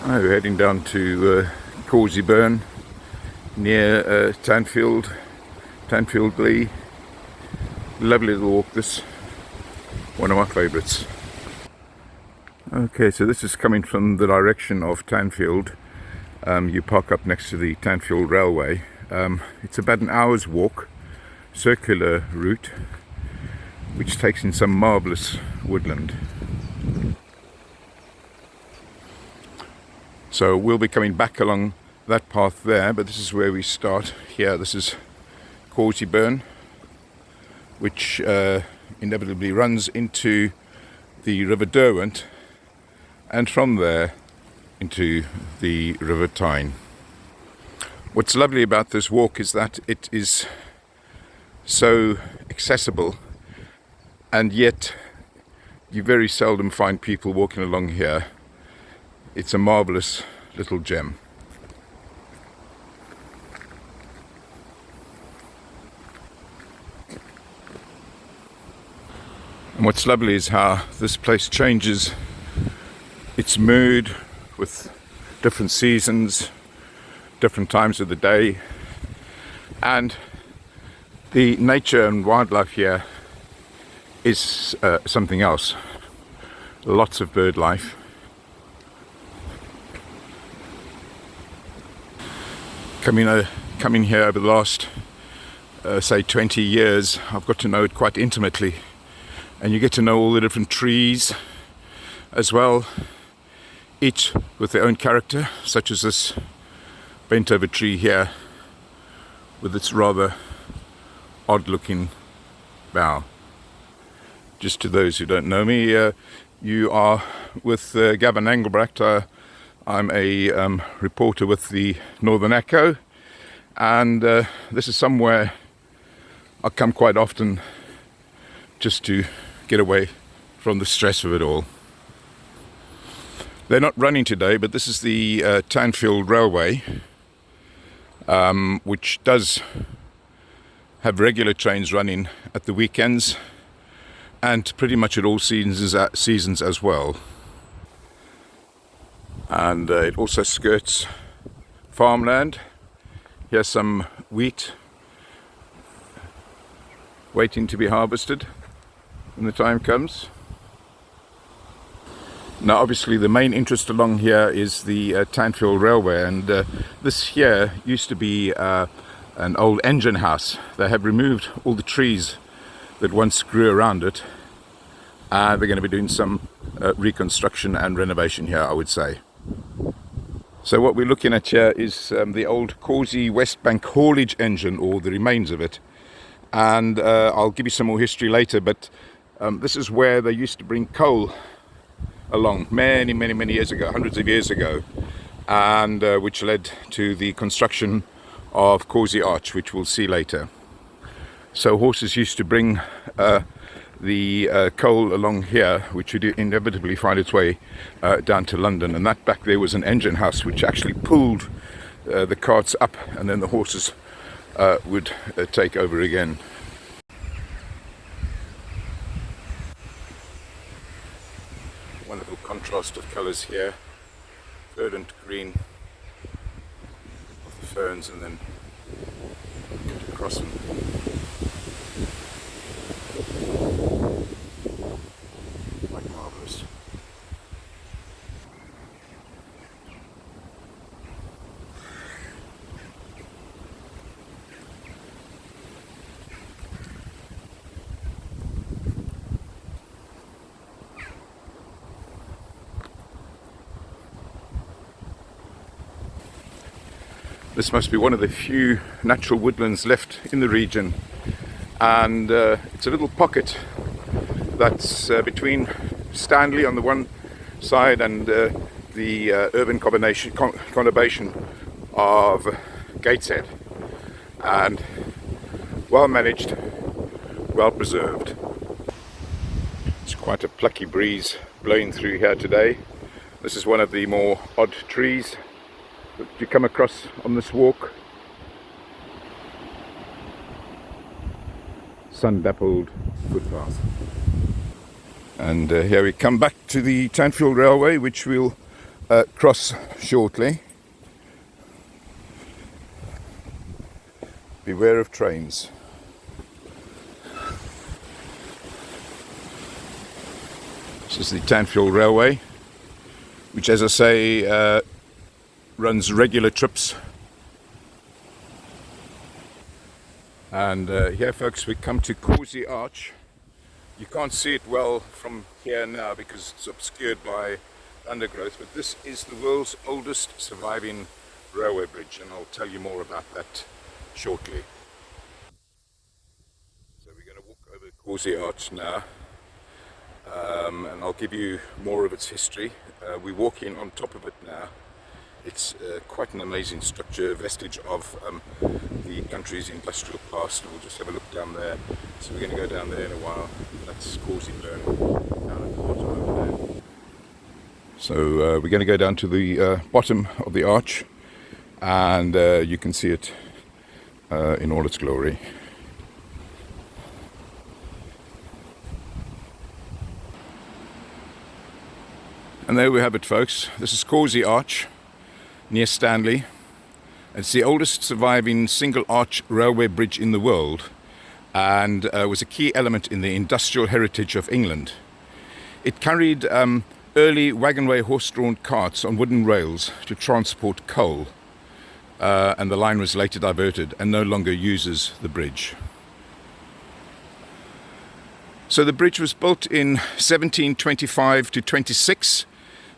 We're heading down to Causey Burn near Tanfield Lee. Lovely little walk, this. One of my favourites. Okay, so this is coming from the direction of Tanfield. You park up next to the Tanfield Railway. It's about an hour's walk, circular route, which takes in some marvellous woodland. So we'll be coming back along that path there, but this is where we start here. This is Causey Burn, which inevitably runs into the River Derwent, and from there into the River Tyne. What's lovely about this walk is that it is so accessible, and yet you very seldom find people walking along here. It's a marvellous little gem. And what's lovely is how this place changes its mood with different seasons, different times of the day, and the nature and wildlife here is something else. Lots of bird life. Coming here over the last, say 20 years, I've got to know it quite intimately. And you get to know all the different trees as well, each with their own character, such as this bent over tree here with its rather odd looking bough. Just to those who don't know me, you are with Gavin Engelbrecht. I'm a reporter with the Northern Echo, and this is somewhere I come quite often just to get away from the stress of it all. They're not running today, but this is the Tanfield Railway, which does have regular trains running at the weekends and pretty much at all seasons as well. And it also skirts farmland. Here's some wheat waiting to be harvested when the time comes. Now obviously the main interest along here is the Tanfield Railway, and this here used to be an old engine house. They have removed all the trees that once grew around it, and they're going to be doing some reconstruction and renovation here, I would say. So what we're looking at here is the old Causey West Bank haulage engine, or the remains of it. And I'll give you some more history later, but this is where they used to bring coal along many years ago, hundreds of years ago, and which led to the construction of Causey Arch, which we'll see later. So horses used to bring the coal along here, which would inevitably find its way down to London, and that back there was an engine house which actually pulled the carts up, and then the horses would take over again. Wonderful contrast of colours here, verdant green of the ferns, and then cut across them. Quite marvellous. This must be one of the few natural woodlands left in the region, and it's a little pocket that's between Stanley on the one side and the urban conurbation of Gateshead, and well managed, well preserved. It's quite a plucky breeze blowing through here today. This is one of the more odd trees that you come across on this walk. Sun-dappled footpath. And here we come back to the Tanfield Railway, which we'll cross shortly. Beware of trains. This is the Tanfield Railway, which, as I say, runs regular trips. And here, folks, we come to Causey Arch. You can't see it well from here now because it's obscured by undergrowth, but this is the world's oldest surviving railway bridge, and I'll tell you more about that shortly. So we're going to walk over Causey Arch now, and I'll give you more of its history. We're walking on top of it now. It's quite an amazing structure, a vestige of the country's industrial past. We'll just have a look down there. So we're going to go down there in a while. That's Causey down at the bottom over there. So we're going to go down to the bottom of the arch, and you can see it in all its glory. And there we have it, folks. This is Causey Arch near Stanley. It's the oldest surviving single arch railway bridge in the world, and was a key element in the industrial heritage of England. It carried early wagonway horse-drawn carts on wooden rails to transport coal, and the line was later diverted and no longer uses the bridge. So the bridge was built in 1725 to 26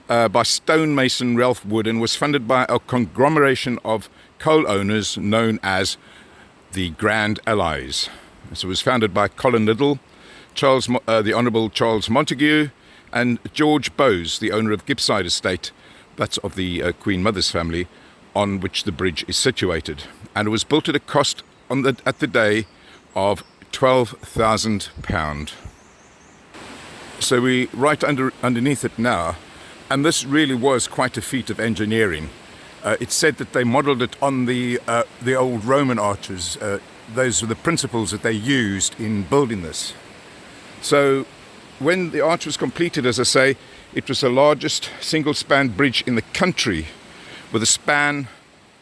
by stonemason Ralph Wood, and was funded by a conglomeration of coal owners known as the Grand Allies. So it was founded by Colin Liddell, the Honourable Charles Montague, and George Bowes, the owner of Gippside Estate, that's of the Queen Mother's family, on which the bridge is situated. And it was built at a cost at the day of £12,000. So we're right underneath it now, and this really was quite a feat of engineering. It's said that they modelled it on the old Roman arches. Those were the principles that they used in building this. So when the arch was completed, as I say, it was the largest single-span bridge in the country, with a span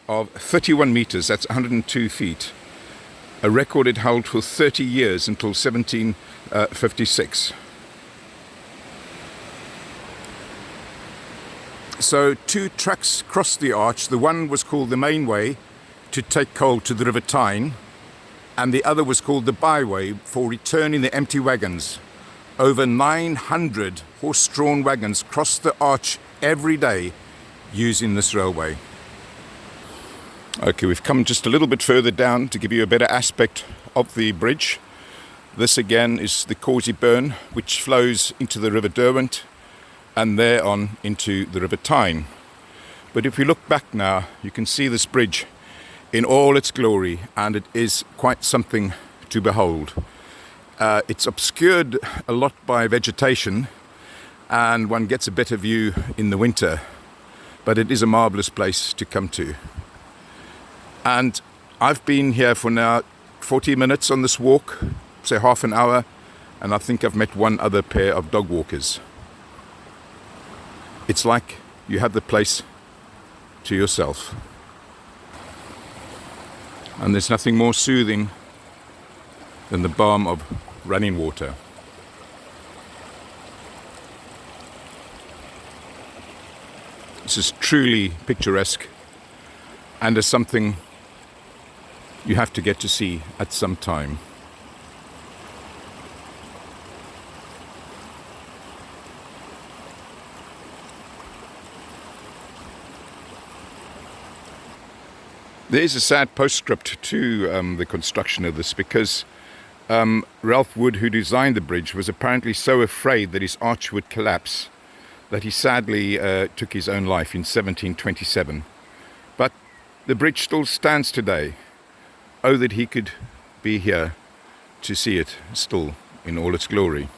of 31 metres, that's 102 feet, a record it held for 30 years until 1756. So two tracks crossed the arch. The one was called the mainway to take coal to the River Tyne, and the other was called the byway for returning the empty wagons. Over 900 horse-drawn wagons crossed the arch every day using this railway. Okay, we've come just a little bit further down to give you a better aspect of the bridge. This again is the Causey Burn, which flows into the River Derwent and there on into the River Tyne. But if we look back now, you can see this bridge in all its glory, and it is quite something to behold. It's obscured a lot by vegetation, and one gets a better view in the winter, but it is a marvellous place to come to. And I've been here for now 40 minutes on this walk, say half an hour, and I think I've met one other pair of dog walkers. It's like you have the place to yourself. And there's nothing more soothing than the balm of running water. This is truly picturesque, and is something you have to get to see at some time. There is a sad postscript to the construction of this, because Ralph Wood, who designed the bridge, was apparently so afraid that his arch would collapse that he sadly took his own life in 1727. But the bridge still stands today. Oh, that he could be here to see it still in all its glory.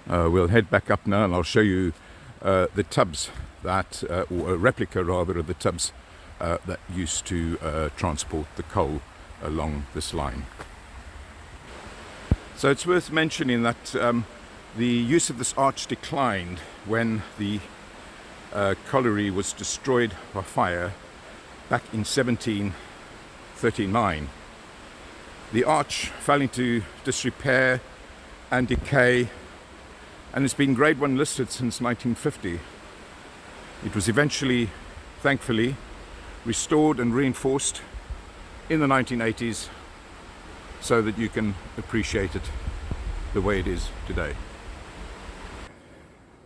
We'll head back up now, and I'll show you the tubs that, or a replica rather, of the tubs that used to transport the coal along this line. So it's worth mentioning that The use of this arch declined when the colliery was destroyed by fire back in 1739. The arch fell into disrepair and decay, and it's been Grade 1 listed since 1950. It was eventually, thankfully, restored and reinforced in the 1980s so that you can appreciate it the way it is today.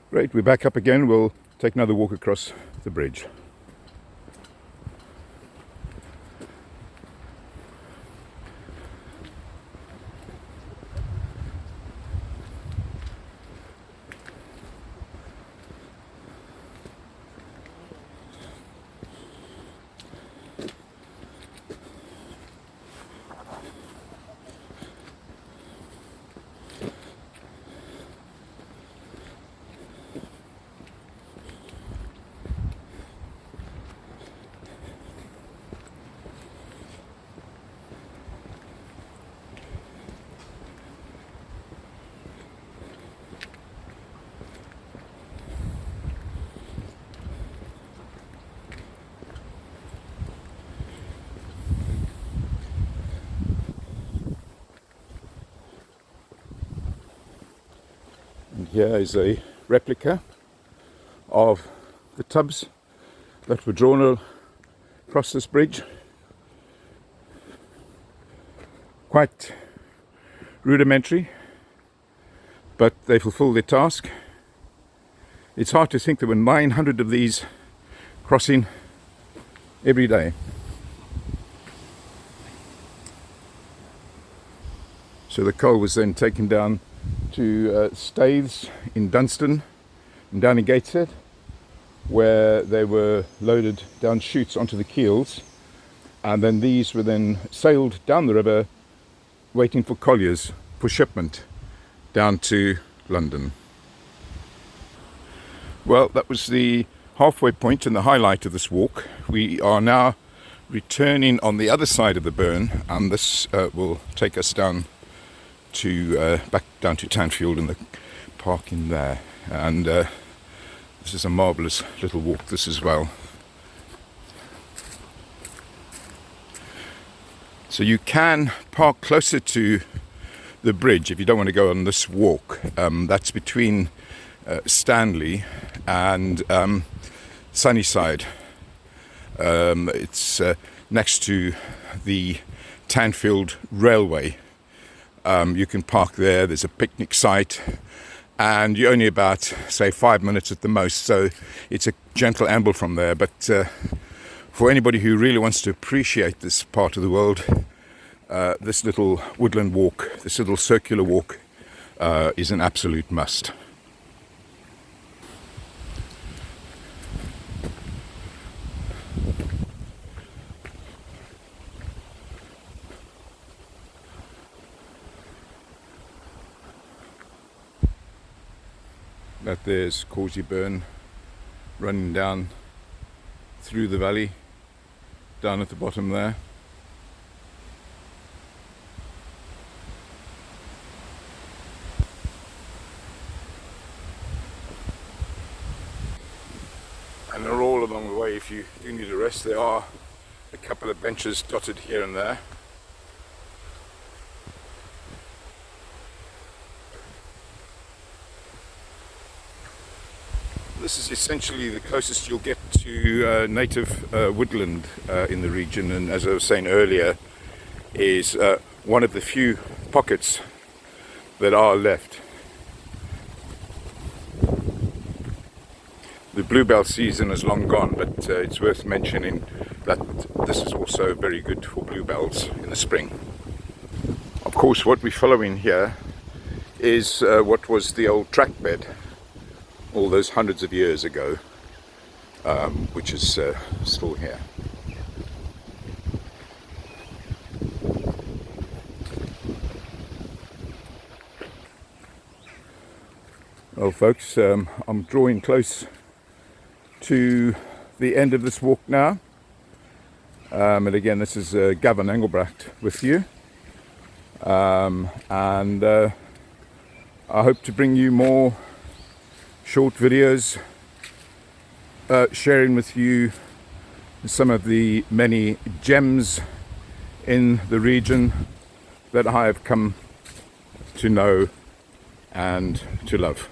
Great, we're back up again. We'll take another walk across the bridge. And here is a replica of the tubs that were drawn across this bridge. Quite rudimentary, but they fulfill their task. It's hard to think there were 900 of these crossing every day. So the coal was then taken down to staiths in Dunstan and down in Gateshead, where they were loaded down chutes onto the keels, and then these were then sailed down the river waiting for colliers for shipment down to London. Well, that was the halfway point and the highlight of this walk. We are now returning on the other side of the burn, and this will take us down to back down to Tanfield and the park in there. And this is a marvellous little walk, this as well. So you can park closer to the bridge if you don't want to go on this walk. That's between Stanley and Sunnyside. It's next to the Tanfield Railway. You can park there. There's a picnic site, and you're only about, say, 5 minutes at the most, so it's a gentle amble from there. But for anybody who really wants to appreciate this part of the world, this little woodland walk, this little circular walk, is an absolute must. That there's Causey Burn running down through the valley, down at the bottom there. And they're all along the way. If you do need a rest, there are a couple of benches dotted here and there. This is essentially the closest you'll get to native woodland in the region, and as I was saying earlier, is one of the few pockets that are left. The bluebell season is long gone, but it's worth mentioning that this is also very good for bluebells in the spring. Of course, what we're following here is what was the old track bed all those hundreds of years ago, which is still here. Well folks, I'm drawing close to the end of this walk now, and again this is Gavin Engelbrecht with you, and I hope to bring you more short videos sharing with you some of the many gems in the region that I have come to know and to love.